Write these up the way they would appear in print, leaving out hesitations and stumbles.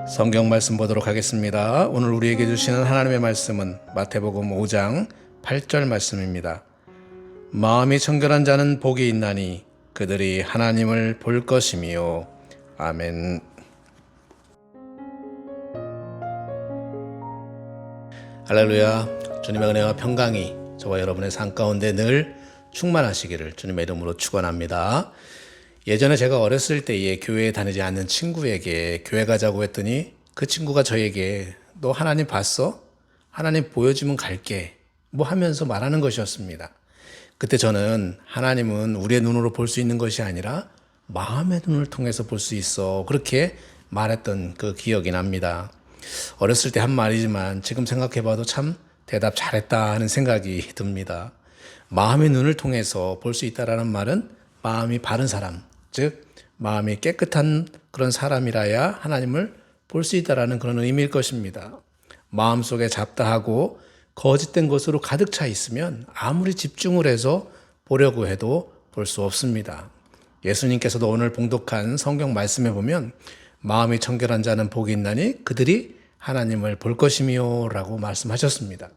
성경 말씀 보도록 하겠습니다. 오늘 우리에게 주시는 하나님의 말씀은 마태복음 5장 8절 말씀입니다. 마음이 청결한 자는 복이 있나니 그들이 하나님을 볼 것이며. 아멘. 할렐루야. 주님의 은혜와 평강이 저와 여러분의 삶 가운데 늘 충만하시기를 주님의 이름으로 축원합니다. 예전에 제가 어렸을 때에 교회에 다니지 않는 친구에게 교회 가자고 했더니 그 친구가 저에게 너 하나님 봤어? 하나님 보여주면 갈게 뭐 하면서 말하는 것이었습니다. 그때 저는 하나님은 우리의 눈으로 볼 수 있는 것이 아니라 마음의 눈을 통해서 볼 수 있어 그렇게 말했던 그 기억이 납니다. 어렸을 때 한 말이지만 지금 생각해봐도 참 대답 잘했다 하는 생각이 듭니다. 마음의 눈을 통해서 볼 수 있다라는 말은 마음이 바른 사람, 즉 마음이 깨끗한 그런 사람이라야 하나님을 볼 수 있다라는 그런 의미일 것입니다. 마음속에 잡다하고 거짓된 것으로 가득 차 있으면 아무리 집중을 해서 보려고 해도 볼 수 없습니다. 예수님께서도 오늘 봉독한 성경 말씀에 보면 마음이 청결한 자는 복이 있나니 그들이 하나님을 볼 것이며 라고 말씀하셨습니다.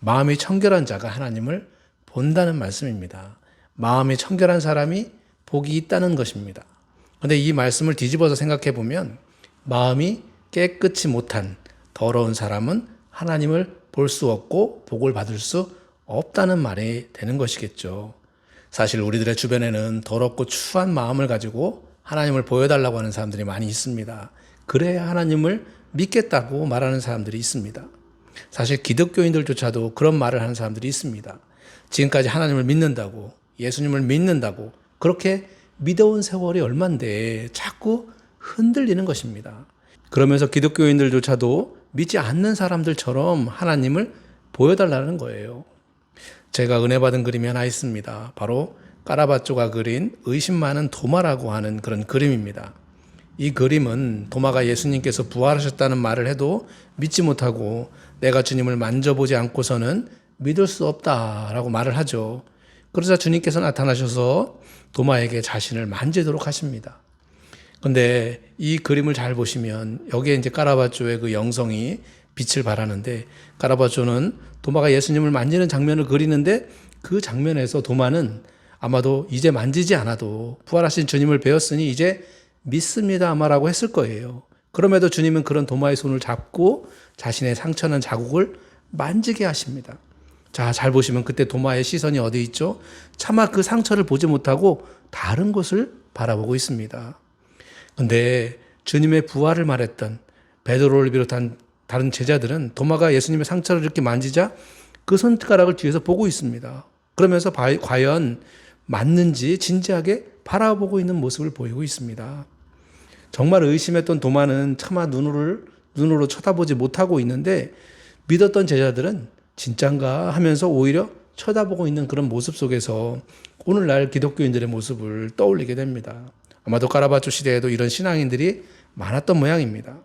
마음이 청결한 자가 하나님을 본다는 말씀입니다. 마음이 청결한 사람이 복이 있다는 것입니다. 그런데 이 말씀을 뒤집어서 생각해 보면 마음이 깨끗이 못한 더러운 사람은 하나님을 볼 수 없고 복을 받을 수 없다는 말이 되는 것이겠죠. 사실 우리들의 주변에는 더럽고 추한 마음을 가지고 하나님을 보여달라고 하는 사람들이 많이 있습니다. 그래야 하나님을 믿겠다고 말하는 사람들이 있습니다. 사실 기독교인들조차도 그런 말을 하는 사람들이 있습니다. 지금까지 하나님을 믿는다고, 예수님을 믿는다고 그렇게 믿어온 세월이 얼만데 자꾸 흔들리는 것입니다. 그러면서 기독교인들조차도 믿지 않는 사람들처럼 하나님을 보여달라는 거예요. 제가 은혜 받은 그림이 하나 있습니다. 바로 까라바쪼가 그린 의심 많은 도마라고 하는 그런 그림입니다. 이 그림은 도마가 예수님께서 부활하셨다는 말을 해도 믿지 못하고 내가 주님을 만져보지 않고서는 믿을 수 없다라고 말을 하죠. 그러자 주님께서 나타나셔서 도마에게 자신을 만지도록 하십니다. 그런데 이 그림을 잘 보시면 여기에 이제 까라바쪼의 그 영성이 빛을 발하는데 까라바쪼는 도마가 예수님을 만지는 장면을 그리는데 그 장면에서 도마는 아마도 이제 만지지 않아도 부활하신 주님을 배웠으니 이제 믿습니다 아마라고 했을 거예요. 그럼에도 주님은 그런 도마의 손을 잡고 자신의 상처난 자국을 만지게 하십니다. 자, 잘 보시면 그때 도마의 시선이 어디 있죠? 차마 그 상처를 보지 못하고 다른 곳을 바라보고 있습니다. 그런데 주님의 부활을 말했던 베드로를 비롯한 다른 제자들은 도마가 예수님의 상처를 이렇게 만지자 그 손가락을 뒤에서 보고 있습니다. 그러면서 과연 맞는지 진지하게 바라보고 있는 모습을 보이고 있습니다. 정말 의심했던 도마는 차마 눈으로 쳐다보지 못하고 있는데 믿었던 제자들은 진짠가 하면서 오히려 쳐다보고 있는 그런 모습 속에서 오늘날 기독교인들의 모습을 떠올리게 됩니다. 아마도 까라바쪼 시대에도 이런 신앙인들이 많았던 모양입니다.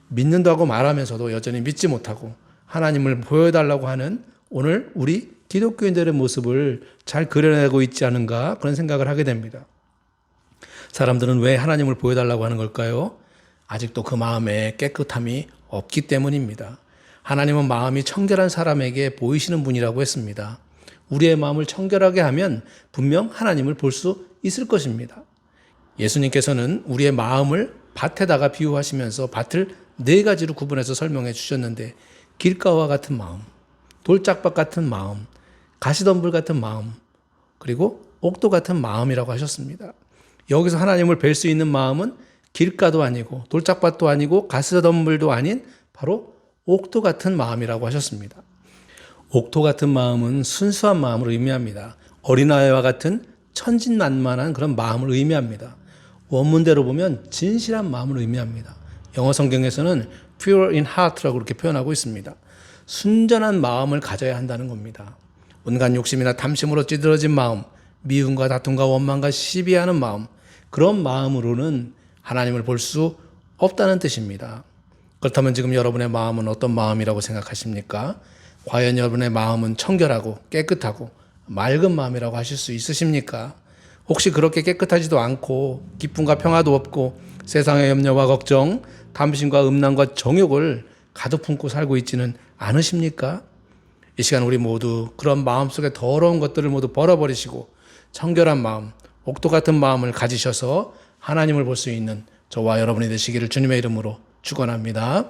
믿는다고 말하면서도 여전히 믿지 못하고 하나님을 보여달라고 하는 오늘 우리 기독교인들의 모습을 잘 그려내고 있지 않은가 그런 생각을 하게 됩니다. 사람들은 왜 하나님을 보여달라고 하는 걸까요? 아직도 그 마음에 깨끗함이 없기 때문입니다. 하나님은 마음이 청결한 사람에게 보이시는 분이라고 했습니다. 우리의 마음을 청결하게 하면 분명 하나님을 볼 수 있을 것입니다. 예수님께서는 우리의 마음을 밭에다가 비유하시면서 밭을 네 가지로 구분해서 설명해 주셨는데 길가와 같은 마음, 돌짝밭 같은 마음, 가시덤불 같은 마음, 그리고 옥도 같은 마음이라고 하셨습니다. 여기서 하나님을 뵐 수 있는 마음은 길가도 아니고 돌짝밭도 아니고 가시덤불도 아닌 바로 옥토 같은 마음이라고 하셨습니다. 옥토 같은 마음은 순수한 마음을 의미합니다. 어린아이와 같은 천진난만한 그런 마음을 의미합니다. 원문대로 보면 진실한 마음을 의미합니다. 영어 성경에서는 pure in heart라고 그렇게 표현하고 있습니다. 순전한 마음을 가져야 한다는 겁니다. 온갖 욕심이나 탐심으로 찌들어진 마음, 미움과 다툼과 원망과 시비하는 마음, 그런 마음으로는 하나님을 볼 수 없다는 뜻입니다. 그렇다면 지금 여러분의 마음은 어떤 마음이라고 생각하십니까? 과연 여러분의 마음은 청결하고 깨끗하고 맑은 마음이라고 하실 수 있으십니까? 혹시 그렇게 깨끗하지도 않고 기쁨과 평화도 없고 세상의 염려와 걱정, 탐심과 음란과 정욕을 가득 품고 살고 있지는 않으십니까? 이 시간 우리 모두 그런 마음속에 더러운 것들을 모두 버려버리시고 청결한 마음, 옥토 같은 마음을 가지셔서 하나님을 볼 수 있는 저와 여러분이 되시기를 주님의 이름으로 축원합니다.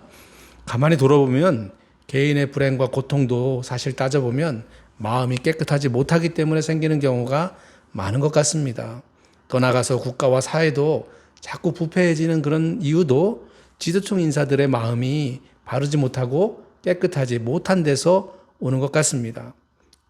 가만히 돌아보면 개인의 불행과 고통도 사실 따져보면 마음이 깨끗하지 못하기 때문에 생기는 경우가 많은 것 같습니다. 더 나아가서 국가와 사회도 자꾸 부패해지는 그런 이유도 지도층 인사들의 마음이 바르지 못하고 깨끗하지 못한 데서 오는 것 같습니다.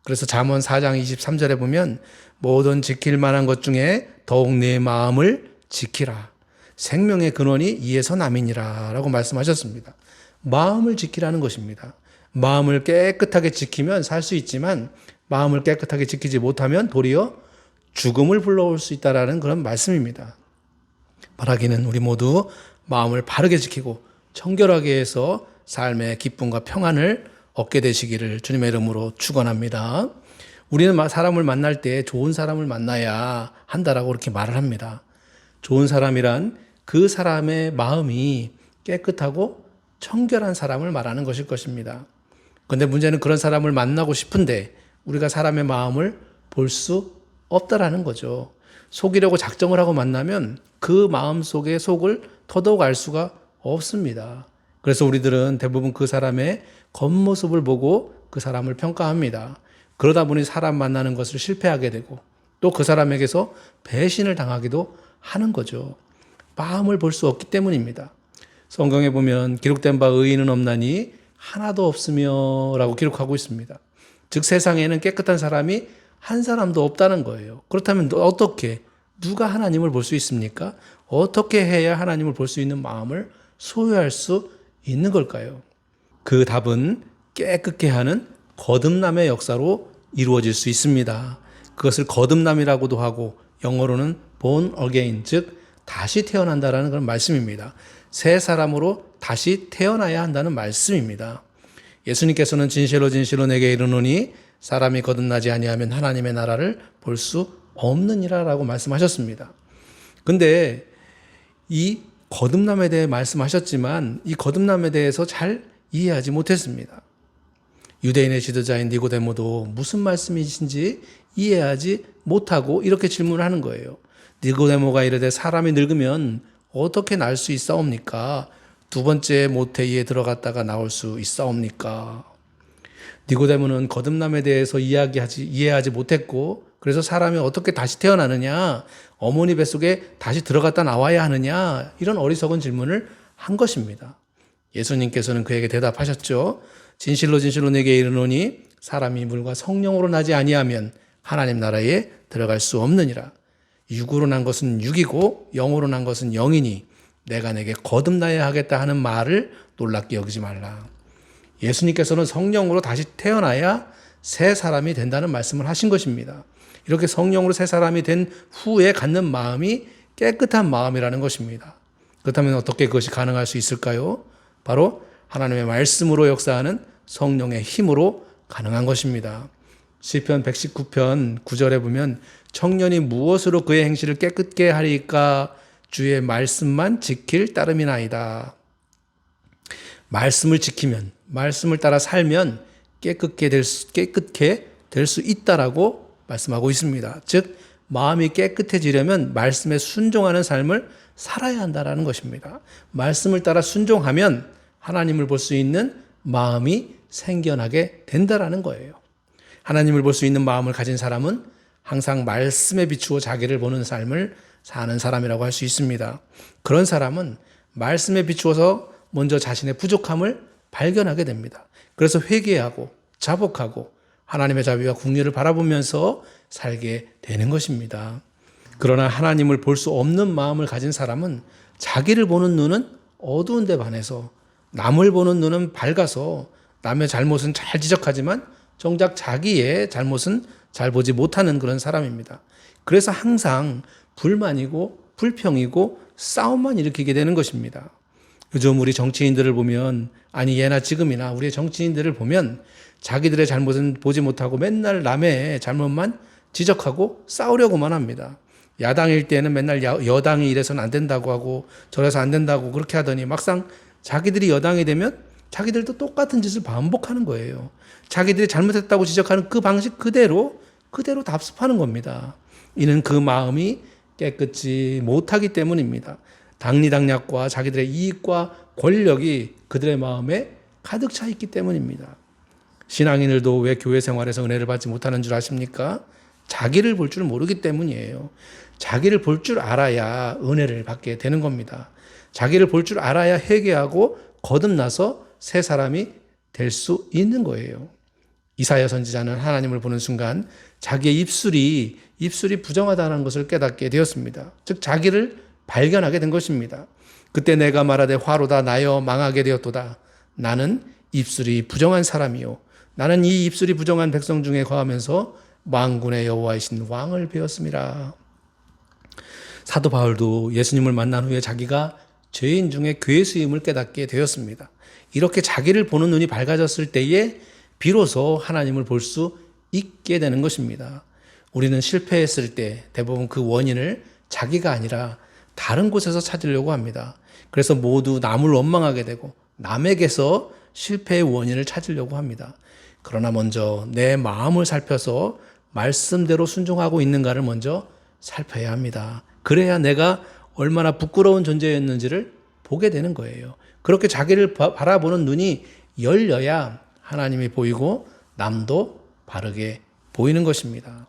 그래서 잠언 4장 23절에 보면 모든 지킬 만한 것 중에 더욱 내 마음을 지키라. 생명의 근원이 이에서 남이니라 라고 말씀하셨습니다. 마음을 지키라는 것입니다. 마음을 깨끗하게 지키면 살 수 있지만 마음을 깨끗하게 지키지 못하면 도리어 죽음을 불러올 수 있다라는 그런 말씀입니다. 바라기는 우리 모두 마음을 바르게 지키고 청결하게 해서 삶의 기쁨과 평안을 얻게 되시기를 주님의 이름으로 축원합니다. 우리는 사람을 만날 때 좋은 사람을 만나야 한다라고 그렇게 말을 합니다. 좋은 사람이란 그 사람의 마음이 깨끗하고 청결한 사람을 말하는 것일 것입니다. 그런데 문제는 그런 사람을 만나고 싶은데 우리가 사람의 마음을 볼 수 없다라는 거죠. 속이려고 작정을 하고 만나면 그 마음 속의 속을 더더욱 알 수가 없습니다. 그래서 우리들은 대부분 그 사람의 겉모습을 보고 그 사람을 평가합니다. 그러다 보니 사람 만나는 것을 실패하게 되고 또 그 사람에게서 배신을 당하기도 하는 거죠. 마음을 볼 수 없기 때문입니다. 성경에 보면 기록된 바 의인은 없나니 하나도 없으며 라고 기록하고 있습니다. 즉 세상에는 깨끗한 사람이 한 사람도 없다는 거예요. 그렇다면 어떻게 누가 하나님을 볼 수 있습니까? 어떻게 해야 하나님을 볼 수 있는 마음을 소유할 수 있는 걸까요? 그 답은 깨끗게 하는 거듭남의 역사로 이루어질 수 있습니다. 그것을 거듭남이라고도 하고 영어로는 born again, 즉 다시 태어난다라는 그런 말씀입니다. 새 사람으로 다시 태어나야 한다는 말씀입니다. 예수님께서는 진실로 진실로 내게 이르노니 사람이 거듭나지 아니하면 하나님의 나라를 볼 수 없느니라라고 말씀하셨습니다. 근데 이 거듭남에 대해 말씀하셨지만 이 거듭남에 대해서 잘 이해하지 못했습니다. 유대인의 지도자인 니고데모도 무슨 말씀이신지 이해하지 못하고 이렇게 질문을 하는 거예요. 니고데모가 이르되 사람이 늙으면 어떻게 날 수 있사옵니까? 두 번째 모태이에 들어갔다가 나올 수 있사옵니까? 니고데모는 거듭남에 대해서 이해하지 못했고 그래서 사람이 어떻게 다시 태어나느냐, 어머니 뱃속에 다시 들어갔다 나와야 하느냐 이런 어리석은 질문을 한 것입니다. 예수님께서는 그에게 대답하셨죠. 진실로 진실로 내게 이르노니 사람이 물과 성령으로 나지 아니하면 하나님 나라에 들어갈 수 없느니라. 육으로 난 것은 육이고 영으로 난 것은 영이니 내가 내게 거듭나야 하겠다 하는 말을 놀랍게 여기지 말라. 예수님께서는 성령으로 다시 태어나야 새 사람이 된다는 말씀을 하신 것입니다. 이렇게 성령으로 새 사람이 된 후에 갖는 마음이 깨끗한 마음이라는 것입니다. 그렇다면 어떻게 그것이 가능할 수 있을까요? 바로 하나님의 말씀으로 역사하는 성령의 힘으로 가능한 것입니다. 시편 119편 9절에 보면 청년이 무엇으로 그의 행실을 깨끗게 하리까 주의 말씀만 지킬 따름이나이다. 말씀을 지키면, 말씀을 따라 살면 깨끗게 될 수 있다라고 말씀하고 있습니다. 즉 마음이 깨끗해지려면 말씀에 순종하는 삶을 살아야 한다라는 것입니다. 말씀을 따라 순종하면 하나님을 볼 수 있는 마음이 생겨나게 된다라는 거예요. 하나님을 볼 수 있는 마음을 가진 사람은 항상 말씀에 비추어 자기를 보는 삶을 사는 사람이라고 할 수 있습니다. 그런 사람은 말씀에 비추어서 먼저 자신의 부족함을 발견하게 됩니다. 그래서 회개하고 자복하고 하나님의 자비와 긍휼을 바라보면서 살게 되는 것입니다. 그러나 하나님을 볼 수 없는 마음을 가진 사람은 자기를 보는 눈은 어두운 데 반해서 남을 보는 눈은 밝아서 남의 잘못은 잘 지적하지만 정작 자기의 잘못은 잘 보지 못하는 그런 사람입니다. 그래서 항상 불만이고 불평이고 싸움만 일으키게 되는 것입니다. 요즘 우리 정치인들을 보면 아니 예나 지금이나 우리의 정치인들을 보면 자기들의 잘못은 보지 못하고 맨날 남의 잘못만 지적하고 싸우려고만 합니다. 야당일 때는 맨날 여당이 이래서는 안 된다고 하고 저래서 안 된다고 그렇게 하더니 막상 자기들이 여당이 되면 자기들도 똑같은 짓을 반복하는 거예요. 자기들이 잘못했다고 지적하는 그 방식 그대로 답습하는 겁니다. 이는 그 마음이 깨끗이 못하기 때문입니다. 당리당략과 자기들의 이익과 권력이 그들의 마음에 가득 차 있기 때문입니다. 신앙인들도 왜 교회 생활에서 은혜를 받지 못하는 줄 아십니까? 자기를 볼 줄 모르기 때문이에요. 자기를 볼 줄 알아야 은혜를 받게 되는 겁니다. 자기를 볼 줄 알아야 회개하고 거듭나서 새 사람이 될 수 있는 거예요. 이사야 선지자는 하나님을 보는 순간 자기의 입술이 부정하다는 것을 깨닫게 되었습니다. 즉 자기를 발견하게 된 것입니다. 그때 내가 말하되 화로다 나여 망하게 되었도다. 나는 입술이 부정한 사람이요. 나는 이 입술이 부정한 백성 중에 거하면서 만군의 여호와이신 왕을 배웠습니다. 사도 바울도 예수님을 만난 후에 자기가 죄인 중에 괴수임을 깨닫게 되었습니다. 이렇게 자기를 보는 눈이 밝아졌을 때에 비로소 하나님을 볼 수 있게 되는 것입니다. 우리는 실패했을 때 대부분 그 원인을 자기가 아니라 다른 곳에서 찾으려고 합니다. 그래서 모두 남을 원망하게 되고 남에게서 실패의 원인을 찾으려고 합니다. 그러나 먼저 내 마음을 살펴서 말씀대로 순종하고 있는가를 먼저 살펴야 합니다. 그래야 내가 얼마나 부끄러운 존재였는지를 보게 되는 거예요. 그렇게 자기를 바라보는 눈이 열려야 하나님이 보이고 남도 바르게 보이는 것입니다.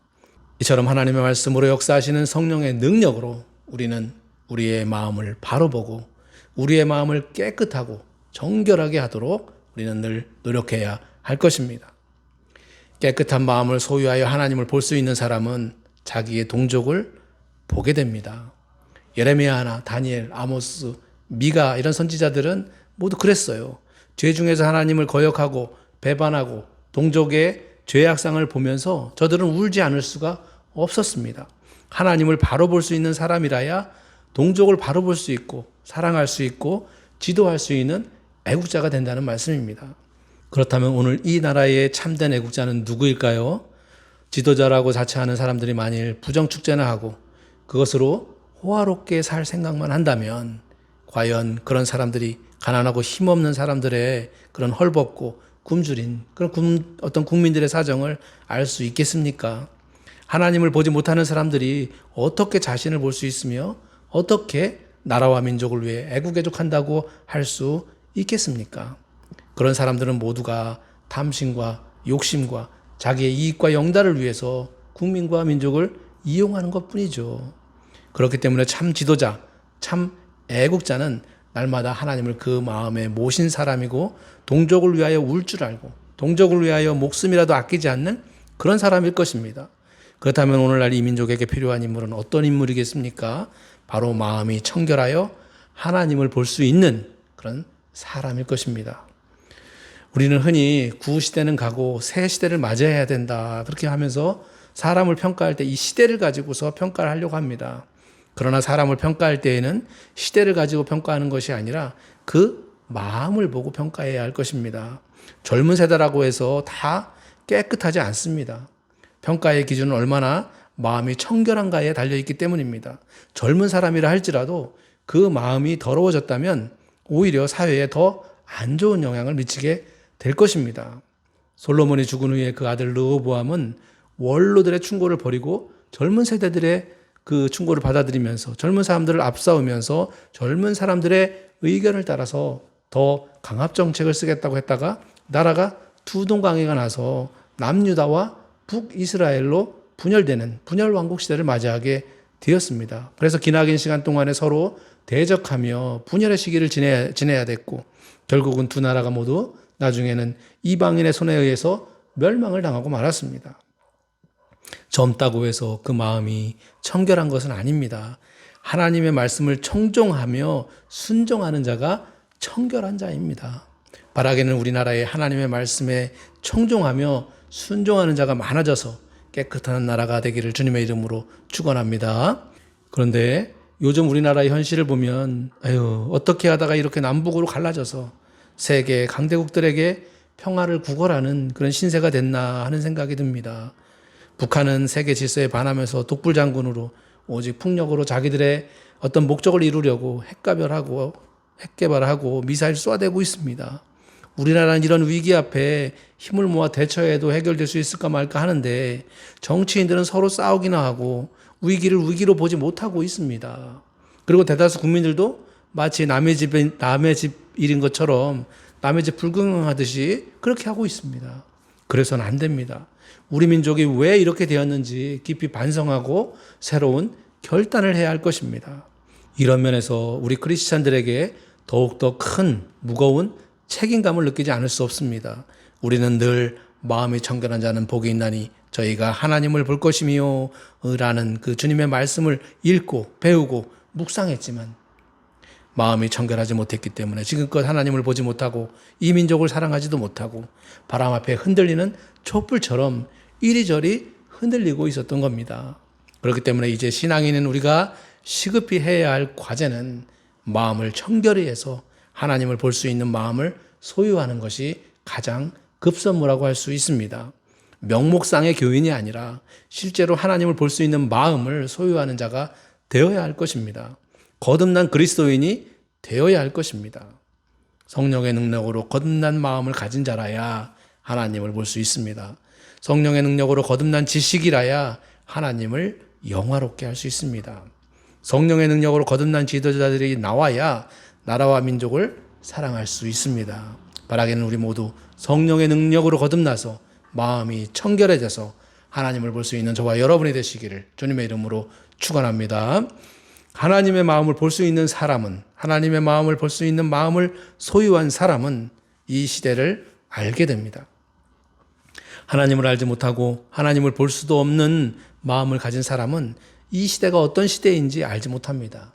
이처럼 하나님의 말씀으로 역사하시는 성령의 능력으로 우리는 우리의 마음을 바로 보고 우리의 마음을 깨끗하고 정결하게 하도록 우리는 늘 노력해야 할 것입니다. 깨끗한 마음을 소유하여 하나님을 볼 수 있는 사람은 자기의 동족을 보게 됩니다. 예레미야나 다니엘, 아모스, 미가 이런 선지자들은 모두 그랬어요. 죄 중에서 하나님을 거역하고 배반하고 동족의 죄악상을 보면서 저들은 울지 않을 수가 없었습니다. 하나님을 바로 볼 수 있는 사람이라야 동족을 바로 볼 수 있고 사랑할 수 있고 지도할 수 있는 애국자가 된다는 말씀입니다. 그렇다면 오늘 이 나라의 참된 애국자는 누구일까요? 지도자라고 자처하는 사람들이 만일 부정축제나 하고 그것으로 호화롭게 살 생각만 한다면 과연 그런 사람들이 가난하고 힘없는 사람들의 그런 헐벗고 굶주린 그런 어떤 국민들의 사정을 알 수 있겠습니까? 하나님을 보지 못하는 사람들이 어떻게 자신을 볼 수 있으며 어떻게 나라와 민족을 위해 애국애족한다고 할 수 있겠습니까? 그런 사람들은 모두가 탐심과 욕심과 자기의 이익과 영달을 위해서 국민과 민족을 이용하는 것뿐이죠. 그렇기 때문에 참 지도자, 참 애국자는 날마다 하나님을 그 마음에 모신 사람이고 동족을 위하여 울 줄 알고 동족을 위하여 목숨이라도 아끼지 않는 그런 사람일 것입니다. 그렇다면 오늘날 이 민족에게 필요한 인물은 어떤 인물이겠습니까? 바로 마음이 청결하여 하나님을 볼 수 있는 그런 사람일 것입니다. 우리는 흔히 구시대는 가고 새 시대를 맞이해야 된다 그렇게 하면서 사람을 평가할 때 이 시대를 가지고서 평가를 하려고 합니다. 그러나 사람을 평가할 때에는 시대를 가지고 평가하는 것이 아니라 그 마음을 보고 평가해야 할 것입니다. 젊은 세대라고 해서 다 깨끗하지 않습니다. 평가의 기준은 얼마나 마음이 청결한가에 달려있기 때문입니다. 젊은 사람이라 할지라도 그 마음이 더러워졌다면 오히려 사회에 더 안 좋은 영향을 미치게 될 것입니다. 솔로몬이 죽은 후에 그 아들 르호보암은 원로들의 충고를 버리고 젊은 세대들의 그 충고를 받아들이면서 젊은 사람들을 앞세우면서 젊은 사람들의 의견을 따라서 더 강압 정책을 쓰겠다고 했다가 나라가 두 동강이가 나서 남유다와 북이스라엘로 분열되는 분열 왕국 시대를 맞이하게 되었습니다. 그래서 기나긴 시간 동안에 서로 대적하며 분열의 시기를 지내야 됐고 결국은 두 나라가 모두 나중에는 이방인의 손에 의해서 멸망을 당하고 말았습니다. 젊다고 해서 그 마음이 청결한 것은 아닙니다. 하나님의 말씀을 청종하며 순종하는 자가 청결한 자입니다. 바라기는 우리나라에 하나님의 말씀에 청종하며 순종하는 자가 많아져서 깨끗한 나라가 되기를 주님의 이름으로 축원합니다. 그런데 요즘 우리나라의 현실을 보면 어떻게 하다가 이렇게 남북으로 갈라져서 세계 강대국들에게 평화를 구걸하는 그런 신세가 됐나 하는 생각이 듭니다. 북한은 세계 질서에 반하면서 독불장군으로 오직 폭력으로 자기들의 어떤 목적을 이루려고 핵개발하고 미사일 쏘아대고 있습니다. 우리나라는 이런 위기 앞에 힘을 모아 대처해도 해결될 수 있을까 말까 하는데 정치인들은 서로 싸우기나 하고 위기를 위기로 보지 못하고 있습니다. 그리고 대다수 국민들도 마치 남의 집 일인 것처럼 남의 집 불구경하듯이 그렇게 하고 있습니다. 그래서는 안 됩니다. 우리 민족이 왜 이렇게 되었는지 깊이 반성하고 새로운 결단을 해야 할 것입니다. 이런 면에서 우리 크리스찬들에게 더욱더 큰 무거운 책임감을 느끼지 않을 수 없습니다. 우리는 늘 마음이 청결한 자는 복이 있나니 저희가 하나님을 볼 것이며 라는 그 주님의 말씀을 읽고 배우고 묵상했지만 마음이 청결하지 못했기 때문에 지금껏 하나님을 보지 못하고 이 민족을 사랑하지도 못하고 바람 앞에 흔들리는 촛불처럼 이리저리 흔들리고 있었던 겁니다. 그렇기 때문에 이제 신앙인은 우리가 시급히 해야 할 과제는 마음을 청결히 해서 하나님을 볼 수 있는 마음을 소유하는 것이 가장 급선무라고 할 수 있습니다. 명목상의 교인이 아니라 실제로 하나님을 볼 수 있는 마음을 소유하는 자가 되어야 할 것입니다. 거듭난 그리스도인이 되어야 할 것입니다. 성령의 능력으로 거듭난 마음을 가진 자라야 하나님을 볼 수 있습니다. 성령의 능력으로 거듭난 지식이라야 하나님을 영화롭게 할 수 있습니다. 성령의 능력으로 거듭난 지도자들이 나와야 나라와 민족을 사랑할 수 있습니다. 바라기는 우리 모두 성령의 능력으로 거듭나서 마음이 청결해져서 하나님을 볼 수 있는 저와 여러분이 되시기를 주님의 이름으로 축원합니다. 하나님의 마음을 볼 수 있는 사람은, 하나님의 마음을 볼 수 있는 마음을 소유한 사람은 이 시대를 알게 됩니다. 하나님을 알지 못하고 하나님을 볼 수도 없는 마음을 가진 사람은 이 시대가 어떤 시대인지 알지 못합니다.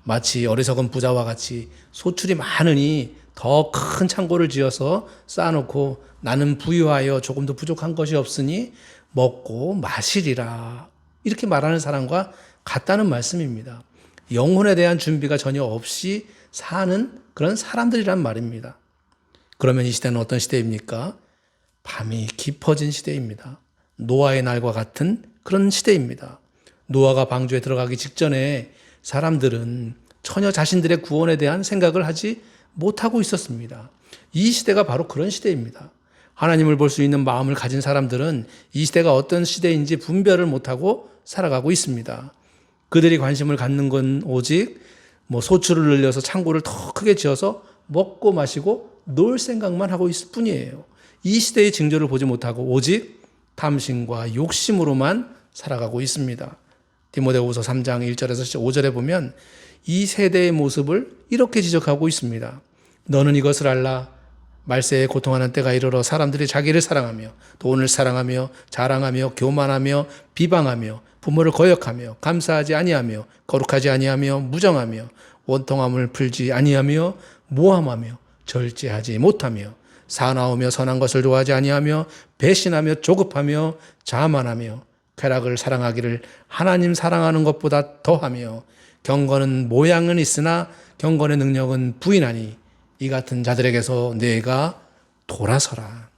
마치 어리석은 부자와 같이 소출이 많으니 더 큰 창고를 지어서 쌓아놓고 나는 부유하여 조금도 부족한 것이 없으니 먹고 마시리라 이렇게 말하는 사람과 같다는 말씀입니다. 영혼에 대한 준비가 전혀 없이 사는 그런 사람들이란 말입니다. 그러면 이 시대는 어떤 시대입니까? 밤이 깊어진 시대입니다. 노아의 날과 같은 그런 시대입니다. 노아가 방주에 들어가기 직전에 사람들은 처녀 자신들의 구원에 대한 생각을 하지 못하고 있었습니다. 이 시대가 바로 그런 시대입니다. 하나님을 볼 수 있는 마음을 가진 사람들은 이 시대가 어떤 시대인지 분별을 못하고 살아가고 있습니다. 그들이 관심을 갖는 건 오직 소출을 늘려서 창고를 더 크게 지어서 먹고 마시고 놀 생각만 하고 있을 뿐이에요. 이 시대의 징조를 보지 못하고 오직 탐심과 욕심으로만 살아가고 있습니다. 디모데후서 3장 1절에서 5절에 보면 이 세대의 모습을 이렇게 지적하고 있습니다. 너는 이것을 알라. 말세에 고통하는 때가 이르러 사람들이 자기를 사랑하며 돈을 사랑하며 자랑하며 교만하며 비방하며 부모를 거역하며 감사하지 아니하며 거룩하지 아니하며 무정하며 원통함을 풀지 아니하며 모함하며 절제하지 못하며 사나우며 선한 것을 좋아하지 아니하며 배신하며 조급하며 자만하며 쾌락을 사랑하기를 하나님 사랑하는 것보다 더하며 경건은 모양은 있으나 경건의 능력은 부인하니 이 같은 자들에게서 내가 돌아서라.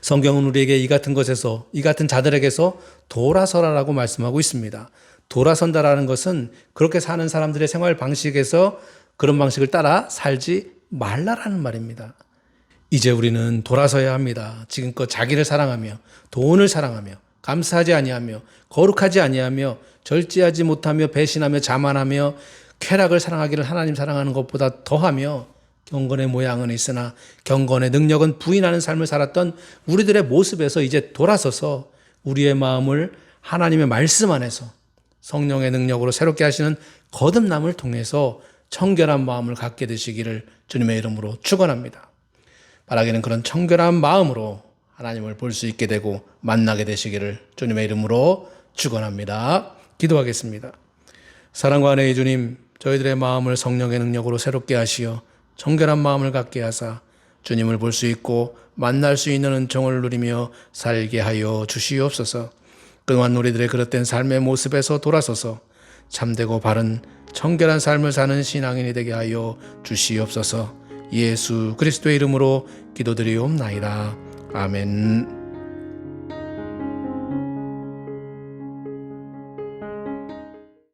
성경은 우리에게 이 같은 것에서, 이 같은 자들에게서 돌아서라라고 말씀하고 있습니다. 돌아선다라는 것은 그렇게 사는 사람들의 생활 방식에서 그런 방식을 따라 살지 말라라는 말입니다. 이제 우리는 돌아서야 합니다. 지금껏 자기를 사랑하며 돈을 사랑하며 감사하지 아니하며 거룩하지 아니하며 절제하지 못하며 배신하며 자만하며 쾌락을 사랑하기를 하나님 사랑하는 것보다 더하며 경건의 모양은 있으나 경건의 능력은 부인하는 삶을 살았던 우리들의 모습에서 이제 돌아서서 우리의 마음을 하나님의 말씀 안에서 성령의 능력으로 새롭게 하시는 거듭남을 통해서 청결한 마음을 갖게 되시기를 주님의 이름으로 축원합니다. 바라기는 그런 청결한 마음으로 하나님을 볼 수 있게 되고 만나게 되시기를 주님의 이름으로 축원합니다. 기도하겠습니다. 사랑과 은혜의 주님, 저희들의 마음을 성령의 능력으로 새롭게 하시어 청결한 마음을 갖게 하사 주님을 볼 수 있고 만날 수 있는 은총을 누리며 살게 하여 주시옵소서. 그동안 우리들의 그릇된 삶의 모습에서 돌아서서 참되고 바른 청결한 삶을 사는 신앙인이 되게 하여 주시옵소서. 예수 그리스도의 이름으로 기도드리옵나이다. 아멘.